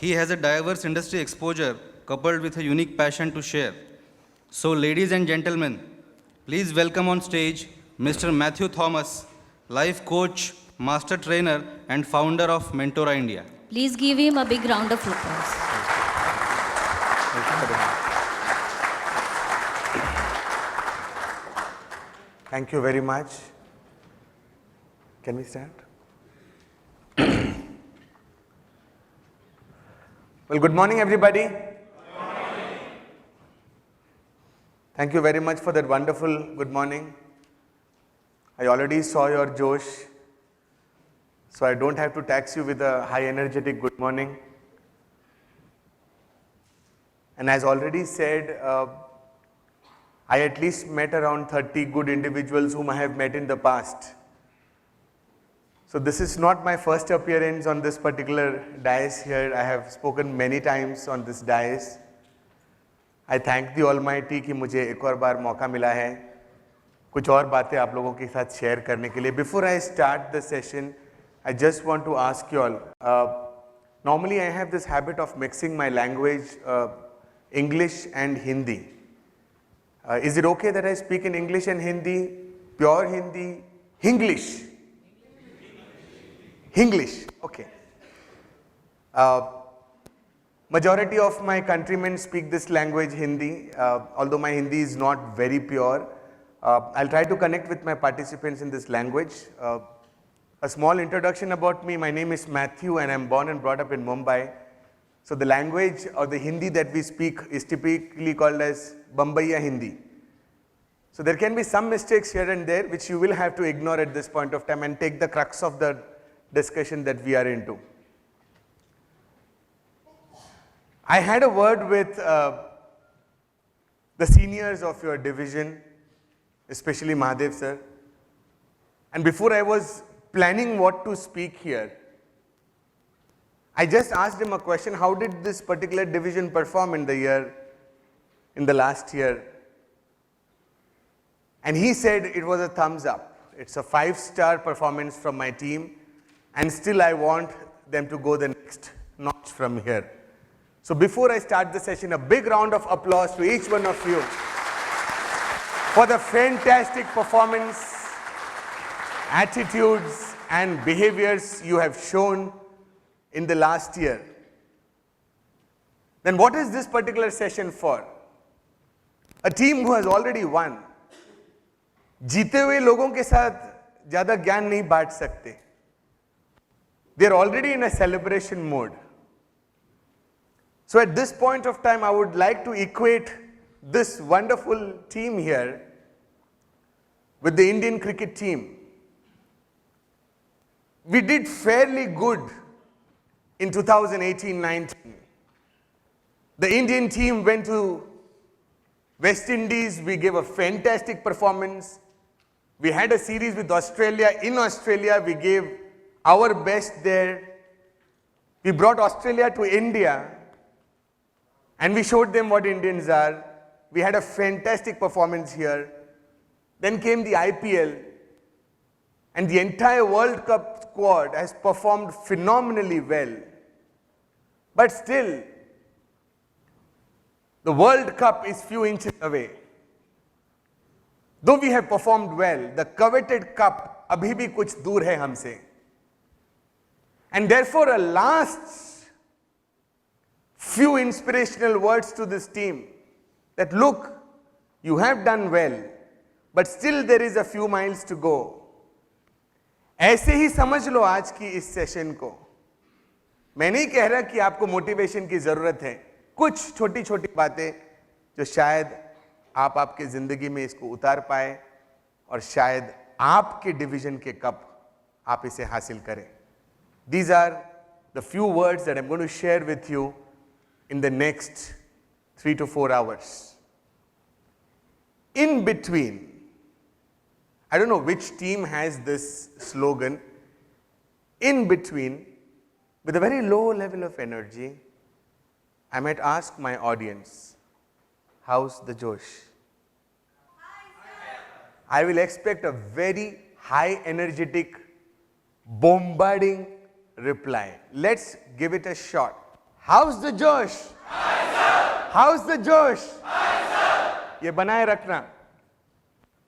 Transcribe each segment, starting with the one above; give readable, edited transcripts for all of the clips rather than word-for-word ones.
He has a diverse industry exposure coupled with a unique passion to share. So, ladies and gentlemen, please welcome on stage Mr. Matthew Thomas, life coach, master trainer, and founder of Mentora India. Please give him a big round of applause. Thank you very much. Can we start? Well, good morning, everybody. Thank you very much for that wonderful good morning. I already saw your Josh, so I don't have to tax you with a high energetic good morning. And as already said, I at least met around 30 good individuals whom I have met in the past. So this is not my first appearance on this particular dais here. I have spoken many times on this dais. I thank the Almighty कि मुझे एक और बार मौका मिला है कुछ और बातें आप लोगों के साथ शेयर करने के लिए. Before I start the session, I just want to ask you all. Normally I have this habit of mixing my language, English and Hindi. Is it okay that I speak in English and Hindi? Pure Hindi? Hinglish? Hinglish, okay. Majority of my countrymen speak this language Hindi, although my Hindi is not very pure. I'll try to connect with my participants in this language. A small introduction about me. My name is Matthew and I'm born and brought up in Mumbai. So the language or the Hindi that we speak is typically called as Bombaiya Hindi. So there can be some mistakes here and there which you will have to ignore at this point of time and take the crux of the discussion that we are into. I had a word with the seniors of your division, especially Mahadev sir. And before I was planning what to speak here, I just asked him a question: how did this particular division perform in the last year? And he said it was a thumbs up. It's a 5-star performance from my team, and still I want them to go the next notch from here. So before I start the session, a big round of applause to each one of you for the fantastic performance, attitudes and behaviors you have shown in the last year. Then what is this particular session for? A team who has already won. जीते हुए लोगों के साथ ज़्यादा ज्ञान नहीं बांट सकते. They are already in a celebration mode. So at this point of time, I would like to equate this wonderful team here with the Indian cricket team. We did fairly good in 2018-19. The Indian team went to West Indies. We gave a fantastic performance. We had a series with Australia. In Australia, we gave our best there. We brought Australia to India and we showed them what Indians are. We had a fantastic performance here. Then came the IPL, and the entire World Cup squad has performed phenomenally well. But still, the World Cup is few inches away. Though we have performed well, the coveted cup abhi bhi kuch dur hai humse. And therefore, a last few inspirational words to this team that look, you have done well, but still there is a few miles to go. ऐसे ही समझ लो आज की इस session को. मैं नहीं कह रहा कि आपको मोटिवेशन की जरूरत है. कुछ छोटी छोटी बातें जो शायद आप आपके जिंदगी में इसको उतार पाए और शायद आपके डिवीजन के कप आप इसे हासिल करें. These are the few words that I'm going to share with you in the next 3 to 4 hours. In between, I don't know which team has this slogan, in between, with a very low level of energy, I might ask my audience, how's the Josh? I will expect a very high energetic, bombarding reply. Let's give it a shot. House the जोश, house the जोश, ये बनाए रखना।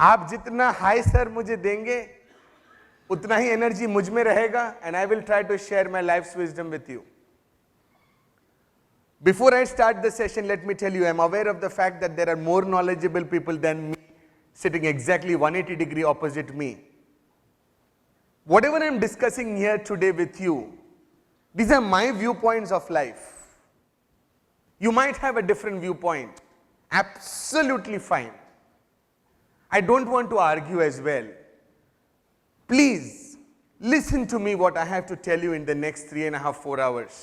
आप जितना high sir मुझे देंगे उतना ही एनर्जी मुझ में रहेगा, and I will try to share my life wisdom with you. Before I start the session, let me tell you, I'm aware of the fact that there are more knowledgeable people than me sitting exactly 180-degree opposite me. Whatever I'm discussing here today with you, these are my viewpoints of life. You might have a different viewpoint. Absolutely fine. I don't want to argue as well. Please listen to me what I have to tell you in the next 3.5, 4 hours.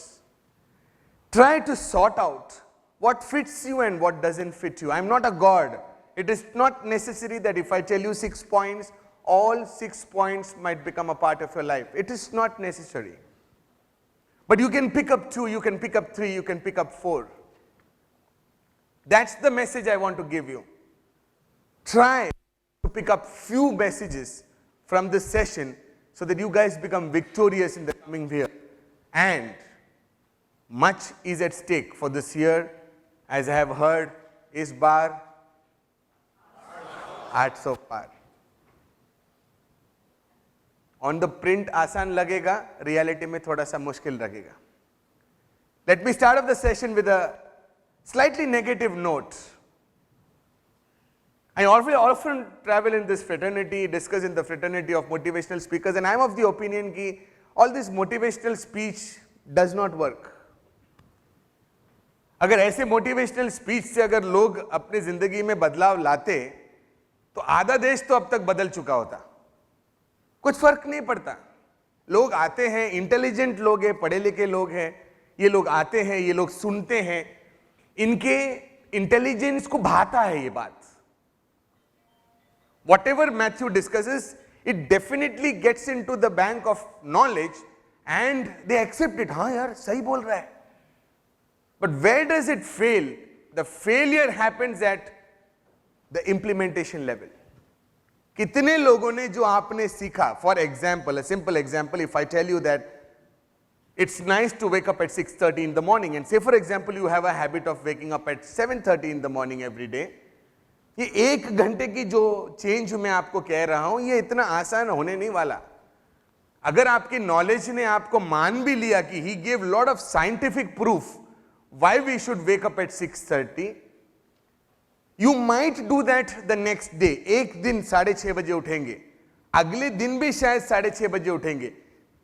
Try to sort out what fits you and what doesn't fit you. I'm not a God. It is not necessary that if I tell you 6 points, all 6 points might become a part of your life. It is not necessary. But you can pick up 2, you can pick up 3, you can pick up 4. That's the message I want to give you. Try to pick up few messages from this session so that you guys become victorious in the coming year. And much is at stake for this year. As I have heard, इस बार 800 पार. On the print आसान लगेगा, reality में थोड़ा सा मुश्किल लगेगा. Let me start off the session with a slightly negative note. I often travel in this fraternity, discuss in the fraternity of motivational speakers, and I am of the opinion that all this motivational speech does not work. अगर ऐसे motivational speech से अगर लोग अपनी जिंदगी में बदलाव लाते तो आधा देश तो अब तक बदल चुका होता. कुछ फर्क नहीं पड़ता. लोग आते हैं, इंटेलिजेंट लोग हैं, पढ़े लिखे लोग हैं, ये लोग आते हैं, ये लोग सुनते हैं, इनके इंटेलिजेंस को भाता है ये बात. Whatever Matthew discusses, it definitely gets into the bank of knowledge and they accept it. हाँ यार सही बोल रहा है. But where does it fail? The failure happens at the implementation level. कितने लोगों ने जो आपने सीखा, for example, a simple example, if I tell you that it's nice to wake up at 6:30 in the morning, and say for example you have a habit of waking up at 7:30 in the morning every day, ये 1 घंटे की जो change मैं आपको कह रहा हूं, ये इतना आसान होने नहीं वाला. अगर आपके नॉलेज ने आपको मान भी लिया कि he gave lot of scientific proof why we should wake up at 6:30, you might do that the next day. एक दिन 6:30 बजे उठेंगे, अगले दिन भी शायद 6:30 बजे उठेंगे,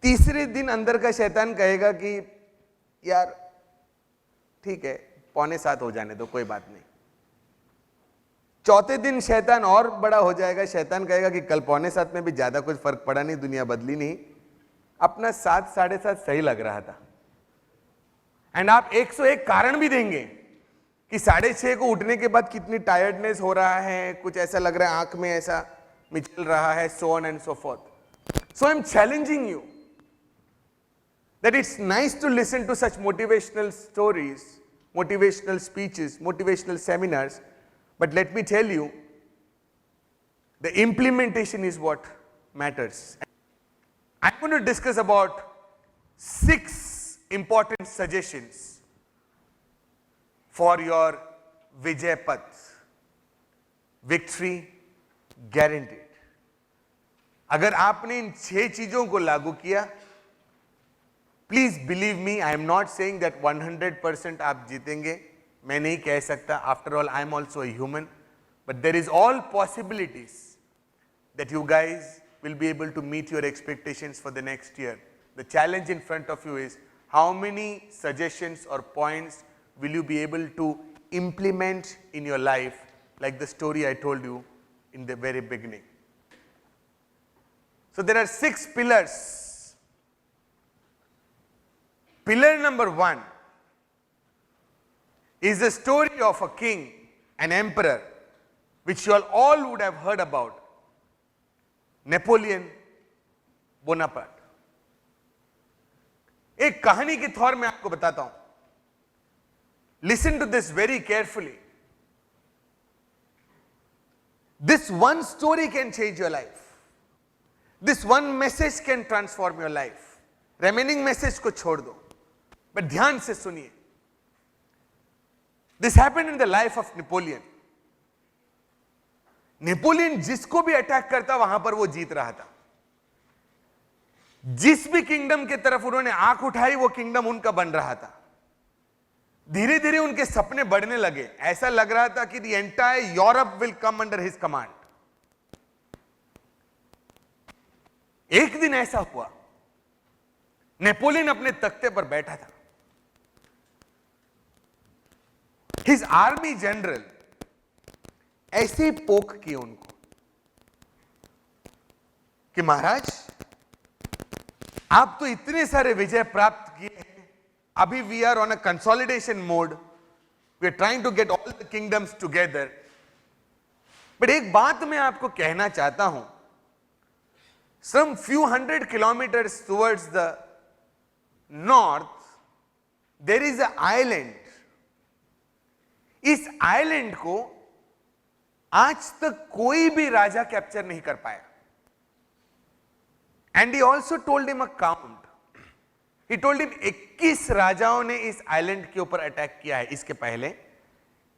तीसरे दिन अंदर का शैतान कहेगा कि यार ठीक है 6:45 हो जाने दो, कोई बात नहीं. चौथे दिन शैतान और बड़ा हो जाएगा, शैतान कहेगा कि कल 6:45 में भी ज्यादा कुछ फर्क पड़ा नहीं, दुनिया बदली नहीं, अपना 7, 7:30 सही लग रहा था. एंड आप 101 कारण भी देंगे कि 6:30 को उठने के बाद कितनी टायर्डनेस हो रहा है, कुछ ऐसा लग रहा है, आंख में ऐसा मिचल रहा है, so on and so forth. So I'm challenging you that it's nice to listen to such motivational stories, motivational speeches, motivational seminars, but let me tell you, the implementation is what matters. I'm going to discuss about 6 important suggestions for your Vijay Path. Victory guaranteed. अगर आपने इन 6 चीजों को लागू किया, please believe me, I am not saying that 100% आप जीतेंगे, मैं नहीं कह सकता. After all I am also a human, but there is all possibilities that you guys will be able to meet your expectations for the next year. The challenge in front of you is how many suggestions or points will you be able to implement in your life, like the story I told you in the very beginning. So there are 6 pillars. Pillar number 1 is the story of a king, an emperor, which you all would have heard about, Napoleon Bonaparte. एक कहानी के तौर में आपको बताता हूं. Listen to this very carefully. This one story can change your life. This one message can transform your life. Remaining message को छोड़ दो, बट ध्यान से सुनिए. This happened in the life of Napoleon. Napoleon जिसको भी अटैक करता वहां पर वो जीत रहा था. जिस भी किंगडम की तरफ उन्होंने आंख उठाई वो किंगडम उनका बन रहा था. धीरे धीरे उनके सपने बढ़ने लगे. ऐसा लग रहा था कि the entire Europe will come under his command. एक दिन ऐसा हुआ, नेपोलियन अपने तख्ते पर बैठा था. हिज आर्मी जनरल ऐसे पोक किए उनको कि महाराज आप तो इतने सारे विजय प्राप्त किए हैं, अभी we are on a consolidation mode, we are trying to get all the kingdoms together. But एक बात मैं आपको कहना चाहता हूं, some few 100 kilometers towards the north there is an island. इस आइलैंड को आज तक कोई भी राजा कैप्चर नहीं कर पाया. And he also told him a count. He told him 21 राजाओं ने इस आइलैंड के ऊपर अटैक किया है इसके पहले.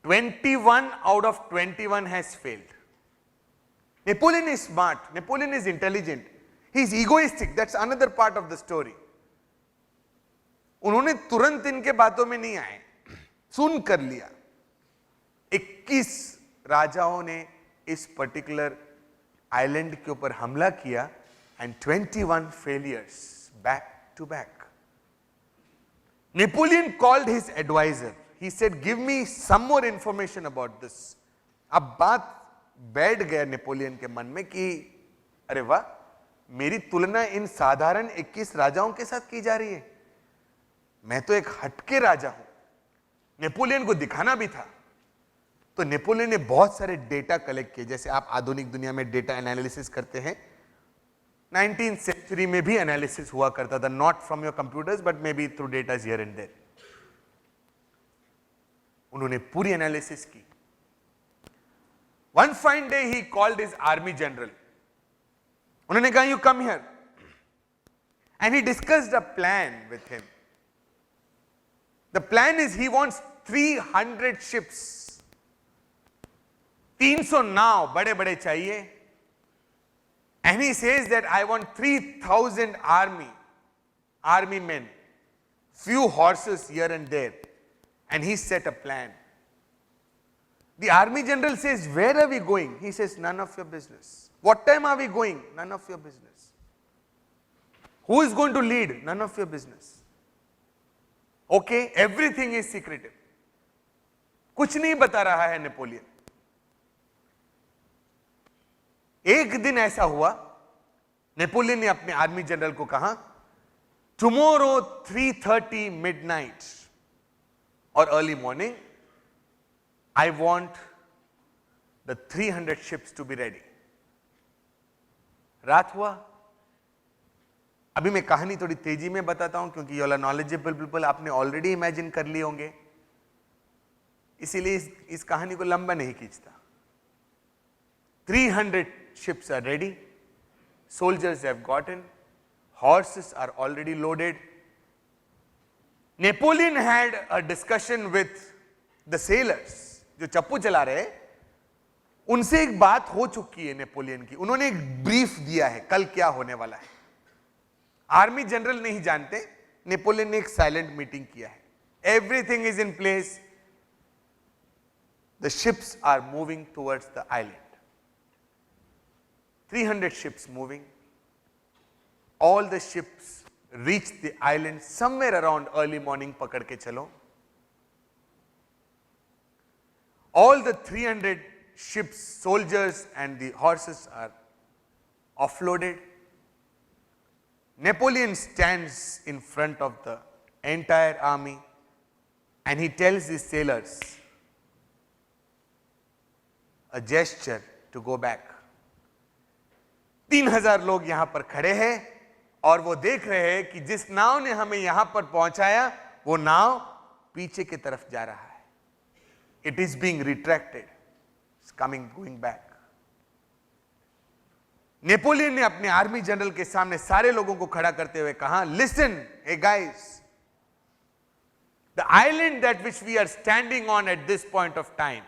21 out of 21 has failed. Napoleon is smart, Napoleon is intelligent, he is egoistic. That's another part of the story. उन्होंने तुरंत इनके बातों में नहीं आए, सुन कर लिया. 21 राजाओं ने इस पर्टिकुलर आइलैंड के ऊपर हमला किया and 21 failures back to back. Napoleon called his advisor. He said give me some more information about this. अब बात बैठ गया नेपोलियन के मन में कि अरे वाह, मेरी तुलना इन साधारण 21 राजाओं के साथ की जा रही है. मैं तो एक हटके राजा हूं. नेपोलियन को दिखाना भी था. तो नेपोलियन ने बहुत सारे डेटा कलेक्ट किए, जैसे आप आधुनिक दुनिया में डेटा एनालिसिस करते हैं. 19th सेंचुरी में भी एनालिसिस हुआ करता था, not from your computers but maybe through data here and there. उन्होंने पूरी एनालिसिस की. One fine day he called his army general. उन्होंने कहा you come here and he discussed a plan with him. The plan is he wants 300 ships. 300 नाव बड़े बड़े चाहिए. And he says that I want 3,000 army men, few horses here and there. And he set a plan. The army general says, where are we going? He says, none of your business. What time are we going? None of your business. Who is going to lead? None of your business. Okay, everything is secretive. कुछ नहीं बता रहा है Napoleon. एक दिन ऐसा हुआ, Napoleon ने अपने आर्मी जनरल को कहा टुमारो 3:30 मिडनाइट और early morning I want the 300 ships to be ready. रात हुआ. अभी मैं कहानी थोड़ी तेजी में बताता हूं क्योंकि ये नॉलेजेबल पीपल आपने ऑलरेडी इमेजिन कर लिए होंगे, इसीलिए इस कहानी को लंबा नहीं खींचता. 300 ships are ready, soldiers have gotten, horses are already loaded. Napoleon had a discussion with the sailors. जो चप्पू चला रहे उनसे एक बात हो चुकी है नेपोलियन की. उन्होंने एक ब्रीफ दिया है कल क्या होने वाला है. आर्मी जनरल नहीं जानते, नेपोलियन ने एक साइलेंट मीटिंग किया है. Everything is in place. The ships are moving towards the island. 300 ships moving. All the ships reached the island somewhere around early morning. पकड़ के चलो. All the 300 ships, soldiers and the horses are offloaded. Napoleon stands in front of the entire army and he tells his sailors a gesture to go back. 3000 लोग यहां पर खड़े हैं और वो देख रहे हैं कि जिस नाव ने हमें यहां पर पहुंचाया वो नाव पीछे की तरफ जा रहा है. It is being retracted, it's coming going back. Napoleon ने अपने आर्मी जनरल के सामने सारे लोगों को खड़ा करते हुए कहा, listen, hey guys, The island that which we are standing on at this point of time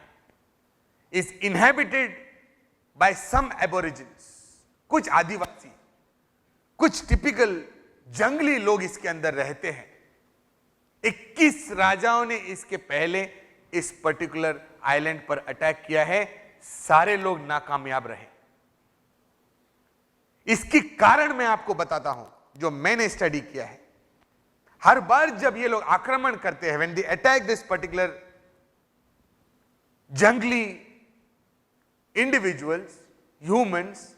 is inhabited by some aborigines, कुछ आदिवासी, कुछ टिपिकल जंगली लोग इसके अंदर रहते हैं। 21 राजाओं ने इसके पहले इस पर्टिकुलर आइलैंड पर अटैक किया है, सारे लोग नाकामयाब रहे। इसकी कारण मैं आपको बताता हूं, जो मैंने स्टडी किया है। हर बार जब ये लोग आक्रमण करते हैं, when they attack this particular जंगली individuals, humans,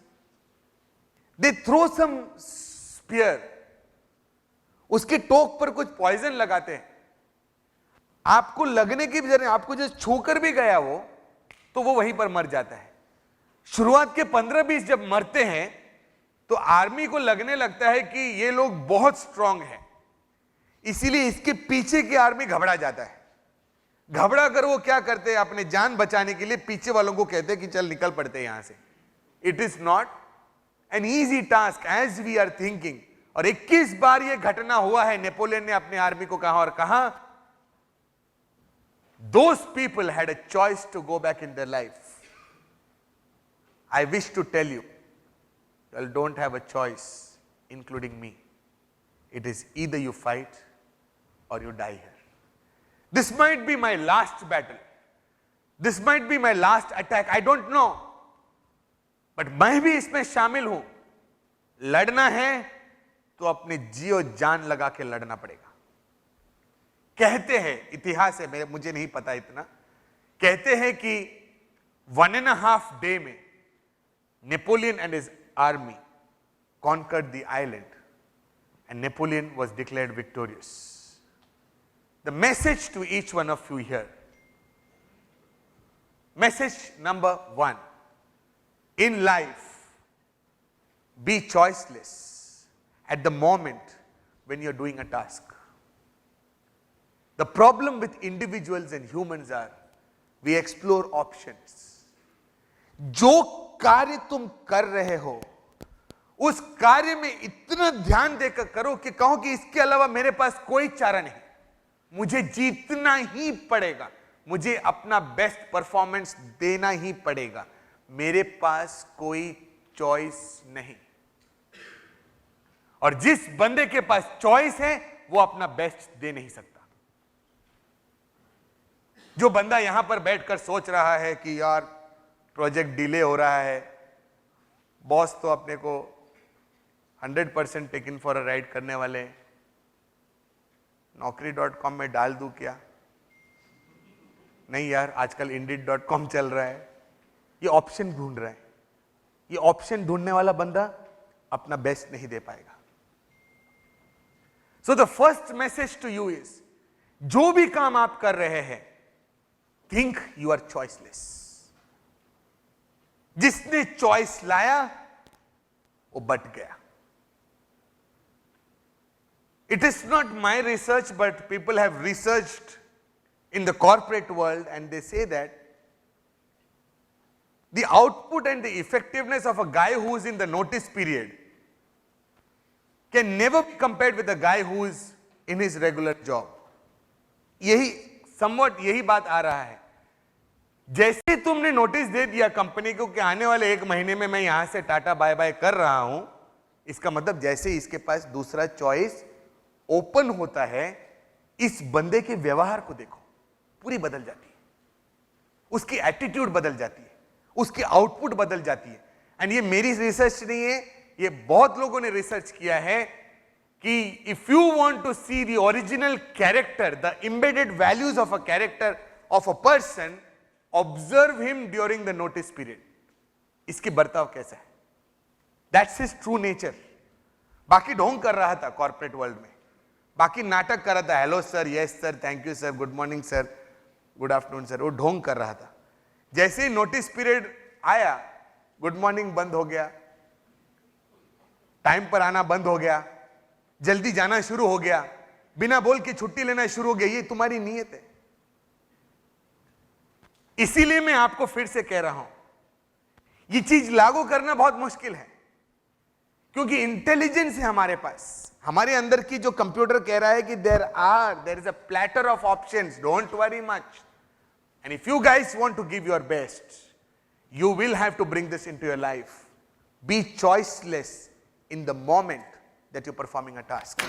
they throw some spear, उसके टोक पर कुछ पॉइजन लगाते हैं। आपको लगने की वजह, आपको जो छूकर भी गया वो, तो वो वहीं पर मर जाता है। शुरुआत के 15-20 जब मरते हैं तो आर्मी को लगने लगता है कि ये लोग बहुत स्ट्रांग है, इसीलिए इसके पीछे की आर्मी घबरा जाता है। घबरा कर वो क्या करते हैं, अपने जान बचाने के लिए पीछे वालों को कहते हैं कि चल निकल पड़ते हैं यहां से। It is not an easy task as we are thinking. और 21 बार ये घटना हुआ है। नेपोलियन ने अपनी आर्मी को कहा, और कहा those people had a choice to go back in their life. I wish to tell you, you don't have a choice, including me. It is either you fight or you die here. This might be my last battle. This might be my last attack. I don't know. But मैं भी इसमें शामिल हूं। लड़ना है तो अपने जियो जान लगा के लड़ना पड़ेगा। कहते हैं, इतिहास है, मुझे नहीं पता इतना, कहते हैं कि 1.5 day में Napoleon and his army conquered the island and Napoleon was declared victorious. The message to each one of you here, message number 1, in life, be choiceless at the moment when you're doing a task. The problem with individuals and humans are, we explore options. जो कार्य तुम कर रहे हो, उस कार्य में इतना ध्यान देकर करो कि कहो कि इसके अलावा मेरे पास कोई चारा नहीं, मुझे जीतना ही पड़ेगा, मुझे अपना बेस्ट परफॉर्मेंस देना ही पड़ेगा, मेरे पास कोई चॉइस नहीं। और जिस बंदे के पास चॉइस है वो अपना बेस्ट दे नहीं सकता। जो बंदा यहां पर बैठकर सोच रहा है कि यार प्रोजेक्ट डिले हो रहा है, बॉस तो अपने को 100% टेकन फॉर अ राइड करने वाले, naukri.com में डाल दूं क्या? नहीं यार, आजकल indeed.com चल रहा है। ये ऑप्शन ढूंढ रहा है। ये ऑप्शन ढूंढने वाला बंदा अपना बेस्ट नहीं दे पाएगा। So the first message to you is, जो भी काम आप कर रहे हैं, थिंक यू आर चॉइसलेस। जिसने चॉइस लाया वो बट गया। It is not my research, but people have researched in the corporate world and they say that the output and the effectiveness of a guy who is in the notice period can never be compared with a guy who is in his regular job. यही somewhat यही बात आ रहा है। जैसे तुमने notice दे दिया company को कि आने वाले 1 महीने में मैं यहां से टाटा बाय बाय कर रहा हूं, इसका मतलब जैसे इसके पास दूसरा चॉइस ओपन होता है, इस बंदे के व्यवहार को देखो, पूरी बदल जाती है, उसकी एटीट्यूड बदल जाती है, उसकी आउटपुट बदल जाती है। एंड ये मेरी रिसर्च नहीं है, ये बहुत लोगों ने रिसर्च किया है कि if you want to see the original character, the embedded values of a character of a person, observe him during the notice period. इसकी बर्ताव कैसा है, दैट्स हिज ट्रू नेचर। बाकी ढोंग कर रहा था कॉर्पोरेट वर्ल्ड में, बाकी नाटक कर रहा था, hello sir, yes sir, thank you sir, good morning sir, good afternoon sir, वो ढोंग कर रहा था। जैसे ही नोटिस पीरियड आया, गुड मॉर्निंग बंद हो गया, टाइम पर आना बंद हो गया, जल्दी जाना शुरू हो गया, बिना बोल के छुट्टी लेना शुरू हो गया। ये तुम्हारी नीयत है। इसीलिए मैं आपको फिर से कह रहा हूं, ये चीज लागू करना बहुत मुश्किल है, क्योंकि इंटेलिजेंस है हमारे पास, हमारे अंदर की जो कंप्यूटर कह रहा है कि there is a platter of options, don't worry much. And if you guys want to give your best, you will have to bring this into your life. Be choiceless in the moment that you're performing a task.